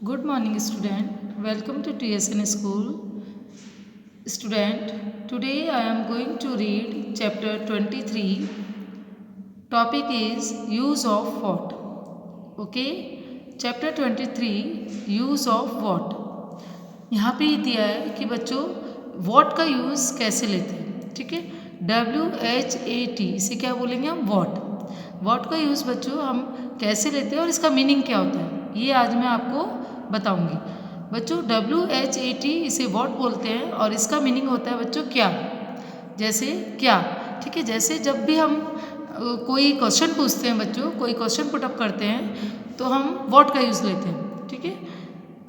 Good morning, student. Welcome to TSN School. Student, today I am going to read chapter 23. Topic is use of what. Okay? Chapter 23 use of what. यहाँ पे ये दिया है कि बच्चों what का use कैसे लेते हैं. ठीक है. WHAT इसे क्या बोलेंगे हम वॉट. वॉट का यूज़ बच्चों हम कैसे लेते हैं और इसका मीनिंग क्या होता है ये आज मैं आपको बताऊंगी. बच्चों WHAT इसे वॉट बोलते हैं और इसका मीनिंग होता है बच्चों क्या. जैसे क्या. ठीक है. जैसे जब भी हम कोई क्वेश्चन पूछते हैं बच्चों, कोई क्वेश्चन पुटअप करते हैं तो हम वॉट का यूज़ लेते हैं. ठीक है.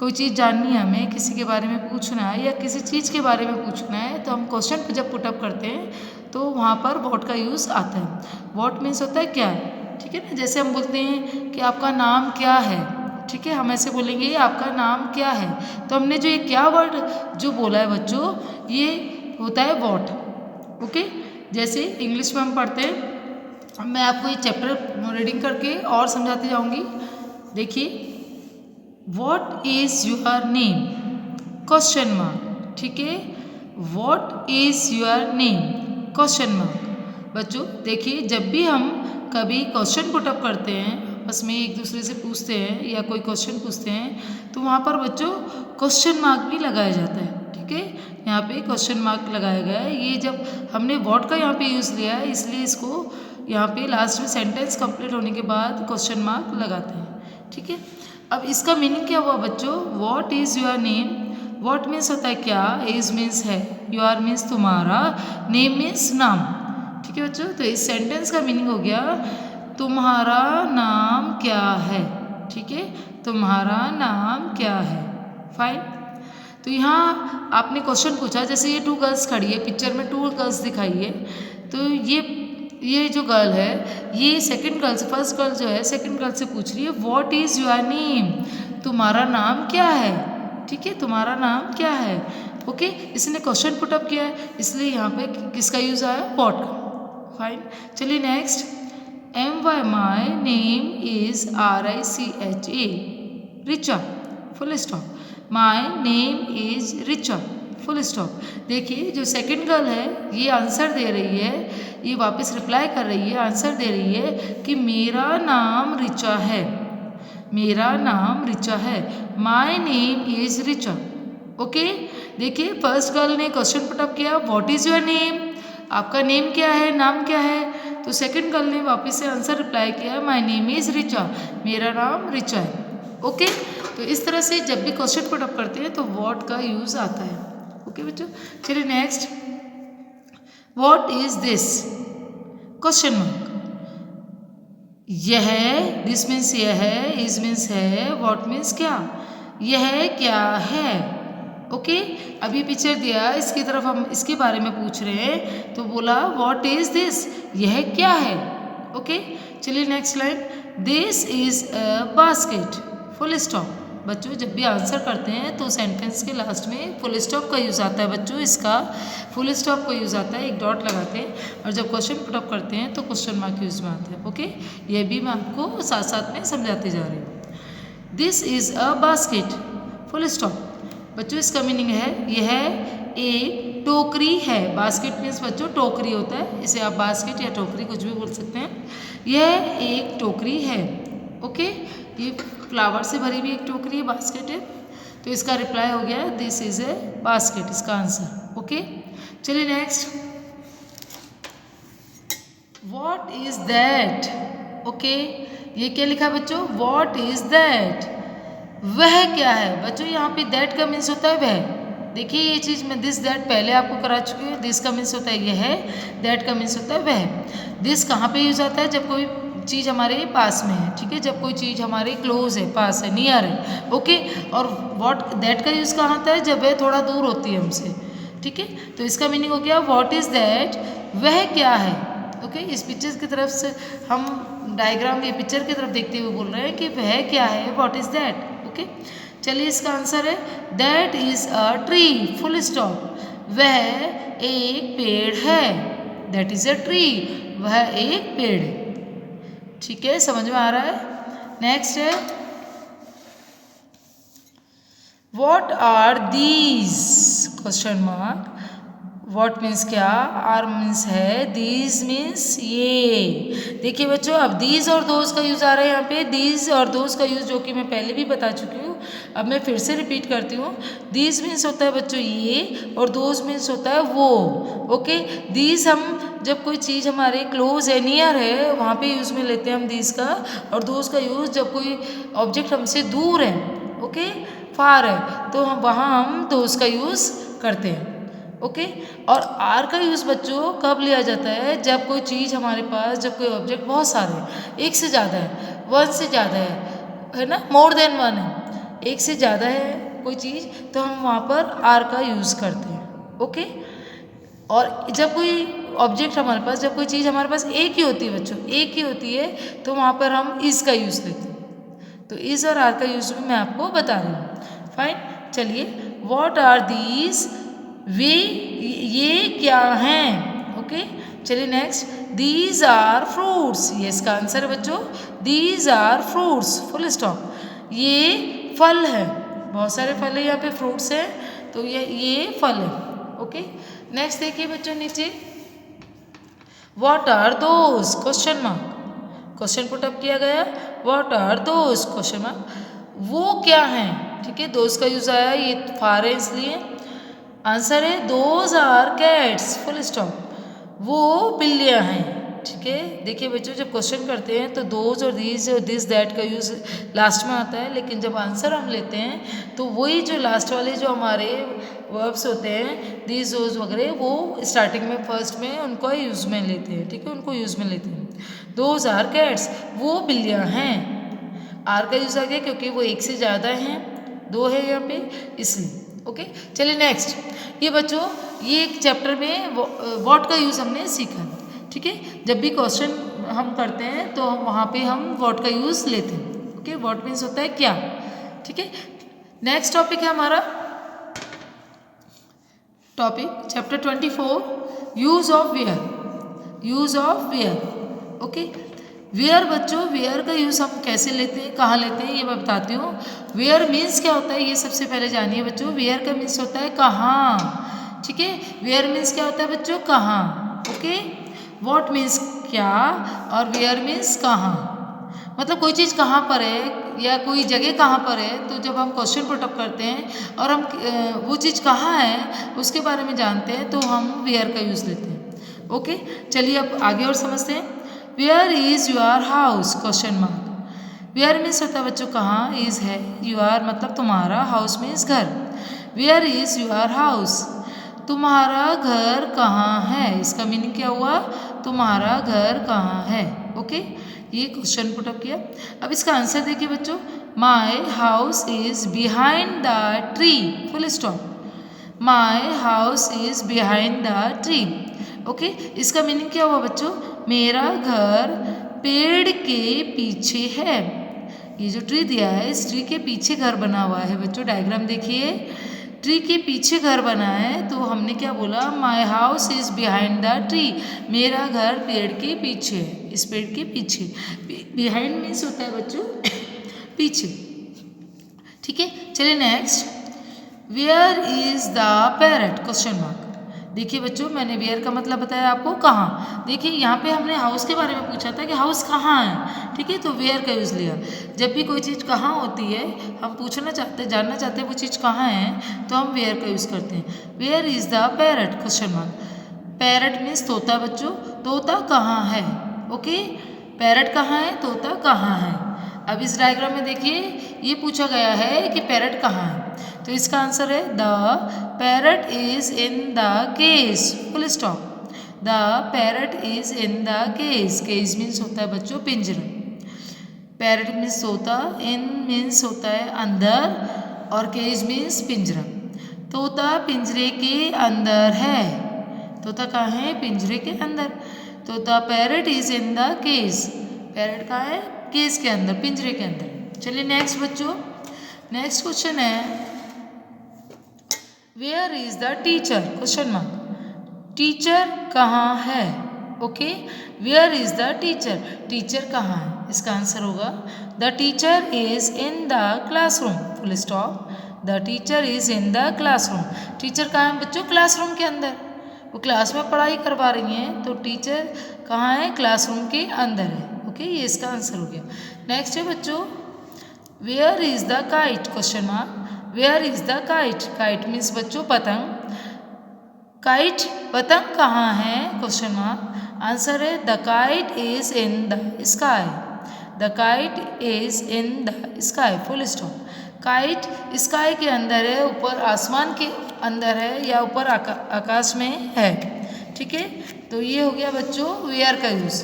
कोई चीज़ जाननी है हमें, किसी के बारे में पूछना है या किसी चीज़ के बारे में पूछना है तो हम क्वेश्चन जब पुटअप करते हैं तो वहाँ पर वॉट का यूज़ आता है. वॉट मीन्स होता है क्या है. ठीक है ना. जैसे हम बोलते हैं कि आपका नाम क्या है. ठीक है. हम ऐसे बोलेंगे आपका नाम क्या है. तो हमने जो ये क्या वर्ड जो बोला है बच्चों ये होता है वॉट. ओके. जैसे इंग्लिश में हम पढ़ते हैं. मैं आपको ये चैप्टर रीडिंग करके और समझाती जाऊँगी. देखिए. What is your name question mark. ठीक है. What is your name question mark. बच्चों देखिए जब भी हम कभी क्वेश्चन पुटअप करते हैं आपस में एक दूसरे से पूछते हैं या कोई क्वेश्चन पूछते हैं तो वहाँ पर बच्चों क्वेश्चन मार्क भी लगाया जाता है. ठीक है. यहाँ पे क्वेश्चन मार्क लगाया गया है. ये जब हमने वॉट का यहाँ पे यूज़ लिया है इसलिए इसको यहाँ पे लास्ट में सेंटेंस कंप्लीट होने के बाद क्वेश्चन मार्क लगाते हैं. ठीक है. अब इसका मीनिंग क्या हुआ बच्चों. What is your name. What means होता है क्या. इज मीन्स है. योर मीन्स तुम्हारा. नेम मीन्स नाम. ठीक है बच्चों. तो इस सेंटेंस का मीनिंग हो गया तुम्हारा नाम क्या है. ठीक है. तुम्हारा नाम क्या है. फाइन. तो यहाँ आपने क्वेश्चन पूछा. जैसे ये 2 गर्ल्स खड़ी है पिक्चर में 2 गर्ल्स दिखाई है. तो ये जो गर्ल है ये सेकंड गर्ल से फर्स्ट गर्ल जो है सेकंड गर्ल से पूछ रही है व्हाट इज़ योर नेम. तुम्हारा नाम क्या है. ठीक है. तुम्हारा नाम क्या है. ओके. इसने क्वेश्चन पुटअप किया है इसलिए यहाँ पे किसका यूज़ आया व्हाट का. फाइन. चलिए next. My name is RICHA Richa full stop. My name is Richa full stop. देखिए जो सेकंड गर्ल है ये आंसर दे रही है. ये वापस रिप्लाई कर रही है. आंसर दे रही है कि मेरा नाम रिचा है. मेरा नाम रिचा है. My name is Richa. Okay. देखिए फर्स्ट गर्ल ने क्वेश्चन पुटअप किया व्हाट इज़ योर नेम. आपका नेम क्या है. नाम क्या है. तो सेकंड गर्ल ने वापस से आंसर रिप्लाई किया माई नेम इज़ रिचा. मेरा नाम रिचा है. ओके. तो इस तरह से जब भी क्वेश्चन पुटअप करते हैं तो व्हाट का यूज़ आता है. ओके बच्चों. चलिए next. What is this question mark. यह दिस मीन्स यह इज मीन्स है. व्हाट मीन्स क्या. यह क्या है. ओके. अभी पिक्चर दिया इसकी तरफ हम इसके बारे में पूछ रहे हैं तो बोला व्हाट इज दिस. यह क्या है. ओके. चलिए next line. This is a basket full stop. बच्चों जब भी आंसर करते हैं तो सेंटेंस के लास्ट में फुल स्टॉप का यूज़ आता है बच्चों. इसका फुल स्टॉप का यूज़ आता है. एक डॉट लगाते हैं और जब क्वेश्चन पुटअप करते हैं तो क्वेश्चन मार्क यूज़ में आता है. ओके. ये भी मैं आपको साथ साथ में समझाते जा रही हूँ. This is a basket full stop. बच्चों इसका मीनिंग है यह एक टोकरी है. बास्केट मीन्स बच्चों टोकरी होता है. इसे आप बास्केट या टोकरी कुछ भी बोल सकते हैं. यह एक टोकरी है. ओके. ये फ्लावर से भरी हुई एक टोकरी है बास्केट है. तो इसका रिप्लाई हो गया दिस इज ए बास्केट इसका आंसर. ओके. चलिए next. What is that. Okay. ये क्या लिखा बच्चों. What is that. वह क्या है. बच्चों यहाँ पे दैट का मीन्स होता है वह. देखिए ये चीज़ मैं दिस दैट पहले आपको करा चुकी हूँ. दिस का मीन्स होता है यह. दैट का मीन्स होता है वह. दिस कहाँ पे यूज आता है जब कोई चीज़ हमारे पास में है. ठीक है. जब कोई चीज़ हमारे क्लोज है पास है नियर है. ओके. और व्हाट दैट का यूज़ कहाँ आता है जब वह थोड़ा दूर होती है हमसे. ठीक है. तो इसका मीनिंग हो गया व्हाट इज दैट. वह क्या है. ओके. इस पिक्चर की तरफ से हम डायग्राम के पिक्चर की तरफ देखते हुए बोल रहे हैं कि वह क्या है. What is that. ओके. चलिए इसका आंसर है that is a tree full stop. वह एक पेड़ है. That is a tree. वह एक पेड़ है. ठीक है. समझ में आ रहा है. नेक्स्ट है what are these question mark. What means क्या, आर मीन्स है, दीज मीन्स ये। देखिए बच्चों, अब दीज और दोज का यूज़ आ रहा है यहाँ पे। दीज और दोज का यूज़ जो कि मैं पहले भी बता चुकी हूँ, अब मैं फिर से रिपीट करती हूँ। दीज मीन्स होता है बच्चों ये, और दोज मीन्स होता है वो। ओके, दीज हम जब कोई चीज़ हमारे क्लोज है, नियर है, वहाँ पे यूज़ में लेते हैं हम दीज का। और दोज का यूज़ जब कोई ऑब्जेक्ट हमसे दूर है, ओके, फार है, तो हम वहाँ हम दोज का यूज़ करते हैं। ओके, और आर का यूज़ बच्चों कब लिया जाता है, जब कोई चीज़ हमारे पास, जब कोई ऑब्जेक्ट बहुत सारे हैं, एक से ज़्यादा है, वन से ज़्यादा है ना, मोर देन वन है, एक से ज़्यादा है कोई चीज़, तो हम वहाँ पर आर का यूज़ करते हैं। ओके, और जब कोई ऑब्जेक्ट हमारे पास, जब कोई चीज़ हमारे पास एक ही होती है बच्चों, एक ही होती है, तो वहाँ पर हम इस का यूज़ लेते हैं। तो इस और आर का यूज़ भी मैं आपको बता रही हूँ। फाइन, चलिए, वॉट आर दीज, वे ये क्या हैं। ओके, चलिए नेक्स्ट, दीज आर फ्रूट्स, ये इसका आंसर है बच्चों, these are fruits, full stop. ये फल है, बहुत सारे फल है यहाँ पे, फ्रूट्स है, तो ये फल है। ओके, नेक्स्ट देखिए बच्चों नीचे, what are those question mark. Question put up किया गया, what are those question mark, वो क्या हैं। ठीक है, दोज का यूज आया, ये फार है इसलिए। आंसर है those are cats, full stop, वो बिल्लियाँ हैं। ठीक है, देखिए बच्चों, जब क्वेश्चन करते हैं तो दोज और दीज और दिस दैट का यूज़ लास्ट में आता है, लेकिन जब आंसर हम लेते हैं तो वही जो लास्ट वाले जो हमारे वर्ब्स होते हैं, दीज दोज वगैरह, वो स्टार्टिंग में फर्स्ट में उनको यूज़ में लेते हैं। ठीक है, उनको यूज़ में लेते हैं। दोज आर कैट्स, वो बिल्लियाँ हैं। आर का यूज़ आ गया क्योंकि वो एक से ज़्यादा हैं, दो है यहाँ पे, इसलिए। ओके, चलिए नेक्स्ट, ये बच्चों, ये एक चैप्टर में वॉट का यूज़ हमने सीखा। ठीक है, जब भी क्वेश्चन हम करते हैं तो हम वहाँ पे हम वॉट का यूज़ लेते हैं। ओके, वॉट मीन्स होता है क्या। ठीक है, नेक्स्ट टॉपिक है हमारा topic chapter 24, use of where. Use of where. Okay, where बच्चों, वेयर का यूज़ हम कैसे लेते हैं, कहाँ लेते हैं, ये मैं बताती हूँ। वेयर मीन्स क्या होता है, ये सबसे पहले जानिए बच्चों। वेयर का मीन्स होता है कहाँ। ठीक है, वेयर मीन्स क्या होता है बच्चों, कहाँ। ओके, वॉट मीन्स क्या, और वेयर मीन्स कहाँ। मतलब कोई चीज़ कहाँ पर है या कोई जगह कहाँ पर है, तो जब हम क्वेश्चन पुटअप करते हैं और हम वो चीज़ कहाँ है उसके बारे में जानते हैं, तो हम वेयर का यूज़ लेते हैं। ओके, चलिए अब आगे और समझते हैं। Where is your house question mark. Where means होता है बच्चों कहाँ, इज़ है, योर मतलब तुम्हारा, हाउस मीन्स घर। वेयर इज़ योर हाउस, तुम्हारा घर कहाँ है, इसका मीनिंग क्या हुआ, तुम्हारा घर कहाँ है। ओके, ये क्वेश्चन पुटअप किया। अब इसका आंसर देखिए बच्चों, my house is behind the tree, full stop. My house is behind the tree. Okay, इसका मीनिंग क्या हुआ बच्चों, मेरा घर पेड़ के पीछे है। ये जो ट्री दिया है, इस ट्री के पीछे घर बना हुआ है बच्चों। डायग्राम देखिए, ट्री के पीछे घर बना है, तो हमने क्या बोला, my house is behind the tree, मेरा घर पेड़ के पीछे है, इस पेड़ के पीछे। बिहाइंड मीन्स होता है बच्चों पीछे। ठीक है, चलिए next, where is the parrot question mark. देखिए बच्चों, मैंने वेयर का मतलब बताया आपको, कहाँ। देखिए यहाँ पे हमने हाउस के बारे में पूछा था कि हाउस कहाँ है। ठीक है, तो वेयर का यूज़ लिया। जब भी कोई चीज़ कहाँ होती है, हम पूछना चाहते हैं, जानना चाहते हैं वो चीज़ कहाँ है, तो हम वेयर का यूज़ करते हैं। Where is the parrot question mark. Parrot means तोता बच्चों, तोता कहाँ है। ओके, पैरट कहाँ है, तोता कहाँ है। अब इस डायग्राम में देखिए, ये पूछा गया है कि पैरट कहाँ है, तो इसका आंसर है the parrot is in the cage, full stop. The parrot is in the cage. Cage means होता है बच्चों पिंजरा। पैरट मीन्स तोता, इन मीन्स होता है अंदर, और केज मीन्स पिंजरा। तोता पिंजरे के अंदर है। तोता कहाँ है, पिंजरे के अंदर। तो the parrot is in the cage. Parrot कहाँ है, केज के अंदर, पिंजरे के अंदर। चलिए नेक्स्ट बच्चों, नेक्स्ट क्वेश्चन है, where is the teacher question mark. Teacher कहाँ है। Okay, where is the teacher, teacher कहाँ है, इसका आंसर होगा the teacher is in the classroom, full stop. The teacher is in the classroom. Teacher कहाँ है बच्चों? क्लासरूम के अंदर। वो क्लास में पढ़ाई करवा रही हैं, तो टीचर कहाँ है? क्लासरूम के अंदर है। ओके, ये इसका आंसर हो गया। नेक्स्ट है बच्चों, where is the kite? Question mark. Where is the kite? Kite means बच्चों पतंग। काइट पतंग कहाँ है? Question mark. आंसर है the kite is in the sky. The kite is in the sky, full stop. Kite sky के अंदर है, ऊपर आसमान के अंदर है या ऊपर आकाश में है। ठीक है, तो ये हो गया बच्चों वेयर का यूज़।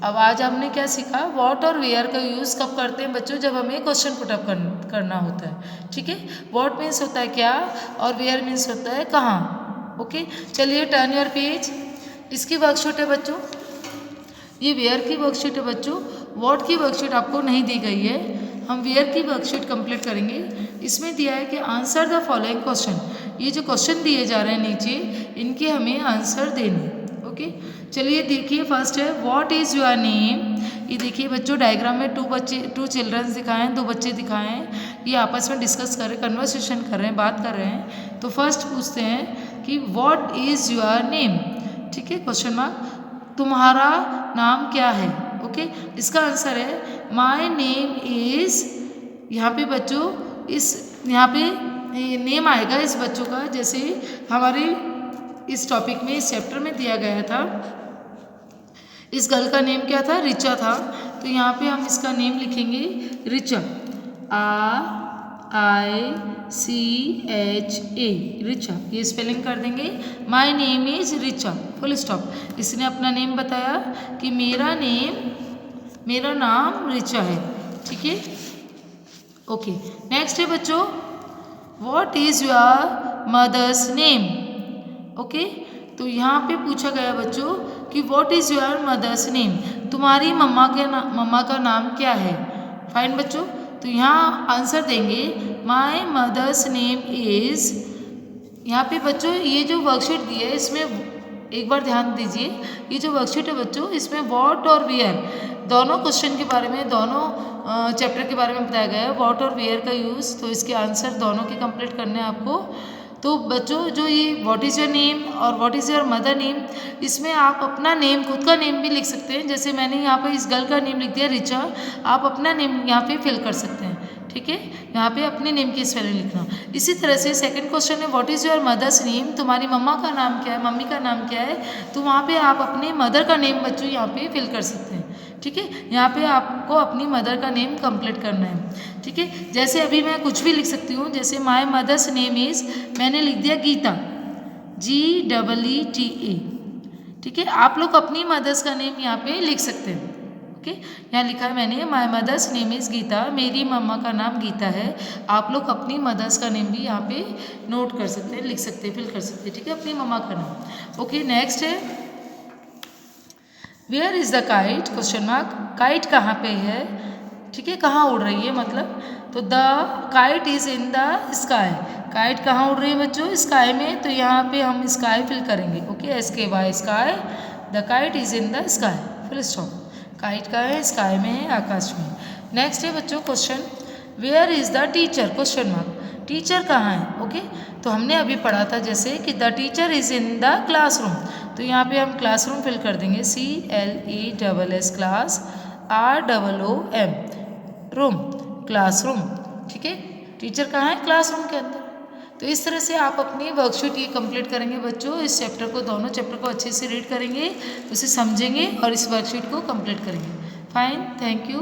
अब आज हमने क्या सीखा? वॉट और वेयर का यूज़ कब करते हैं बच्चों? जब हमें क्वेश्चन पुटअप करना होता है। ठीक है, वॉट मीन्स होता है क्या और वेयर मीन्स होता है कहाँ। ओके, चलिए टर्न योर पेज। इसकी वर्कशीट है बच्चों, ये वेयर की वर्कशीट है बच्चों। वॉट की वर्कशीट आपको नहीं दी गई है, हम वेयर की वर्कशीट कंप्लीट करेंगे। इसमें दिया है कि आंसर द फॉलोइंग क्वेश्चन। ये जो क्वेश्चन दिए जा रहे हैं नीचे, इनके हमें आंसर देने। ओके, चलिए देखिए, फर्स्ट है व्हाट इज़ योर नेम। ये देखिए बच्चों, डायग्राम में टू चिल्ड्रंस दिखाए हैं, 2 बच्चे दिखाए हैं। ये आपस में डिस्कस कर रहे हैं, कन्वर्सेशन कर रहे हैं, बात कर रहे हैं। तो फर्स्ट पूछते हैं कि व्हाट इज़ योर नेम। ठीक है, क्वेश्चन मार्क। तुम्हारा नाम क्या है? ओके, इसका आंसर है माई नेम इज़। यहाँ पे बच्चों यहाँ पे नेम आएगा इस बच्चों का, जैसे हमारे इस टॉपिक में, इस चैप्टर में दिया गया था। इस गर्ल का नेम क्या था? रिचा था। तो यहाँ पे हम इसका नेम लिखेंगे रिचा, RICHA, रिचा। ये स्पेलिंग कर देंगे। My name is Richa, full stop. इसने अपना नेम बताया कि मेरा नाम रिचा है। ठीक है, ओके। नेक्स्ट है बच्चों, what is your mother's name. Okay, तो यहाँ पे पूछा गया बच्चों कि what is your mother's name, तुम्हारी मम्मा का नाम क्या है। फाइन बच्चों, तो यहाँ आंसर देंगे माई मदर्स नेम इज़। यहाँ पे बच्चों ये जो वर्कशीट दी है, इसमें एक बार ध्यान दीजिए, ये जो वर्कशीट है बच्चों, इसमें व्हाट और वेयर दोनों क्वेश्चन के बारे में, दोनों चैप्टर के बारे में बताया गया है, व्हाट और वेयर का यूज़। तो इसके आंसर दोनों के कंप्लीट करने हैं आपको। तो बच्चों जो ये व्हाट इज़ योर नेम और what is your mother name, इसमें आप अपना नेम, खुद का नेम भी लिख सकते हैं। जैसे मैंने यहाँ पे इस गर्ल का नेम लिख दिया रिचा, आप अपना नेम यहाँ पे फिल कर सकते हैं। ठीक है, यहाँ पे अपने नेम की स्पेलिंग लिखना। इसी तरह से सेकंड क्वेश्चन है what is your mother's name, तुम्हारी मम्मा का नाम क्या है, मम्मी का नाम क्या है। तो वहाँ पे आप अपने मदर का नेम बच्चों यहाँ पे फिल कर सकते हैं। ठीक है, यहाँ पे आपको अपनी मदर का नेम कंप्लीट करना है। ठीक है, जैसे अभी मैं कुछ भी लिख सकती हूँ, जैसे माई मदर्स नेम इज़, मैंने लिख दिया गीता, GEETA। ठीक है, आप लोग अपनी मदर्स का नेम यहाँ पे लिख सकते हैं। ओके, यहाँ लिखा है मैंने my mother's name is Geeta, मेरी मम्मा का नाम गीता है। आप लोग अपनी मदर्स का नेम भी यहाँ पे नोट कर सकते हैं, लिख सकते हैं, फिल कर सकते हैं। ठीक है, अपनी मम्मा का नाम। ओके, नेक्स्ट है where is the kite, question mark. काइट कहाँ पे है? ठीक है, कहाँ उड़ रही है मतलब। तो the kite is in the sky. Kite कहाँ उड़ रही है बच्चों? स्काई में। तो यहाँ पे हम स्काई फिल करेंगे। Okay, SKY, sky. The kite is in the sky, full stop. Kite कहाँ है? स्काई में है, आकाश में। नेक्स्ट है बच्चों question, where is the teacher, question mark. Teacher कहाँ है? ओके, तो हमने अभी पढ़ा था जैसे कि the teacher is in the classroom. तो यहाँ पे हम क्लासरूम फिल कर देंगे, CLESS, class, ROOM, room, classroom. ठीक है, टीचर कहाँ है? क्लासरूम के अंदर। तो इस तरह से आप अपनी वर्कशीट ये कंप्लीट करेंगे बच्चों। इस चैप्टर को, दोनों चैप्टर को अच्छे से रीड करेंगे, उसे समझेंगे और इस वर्कशीट को कंप्लीट करेंगे। Fine, thank you.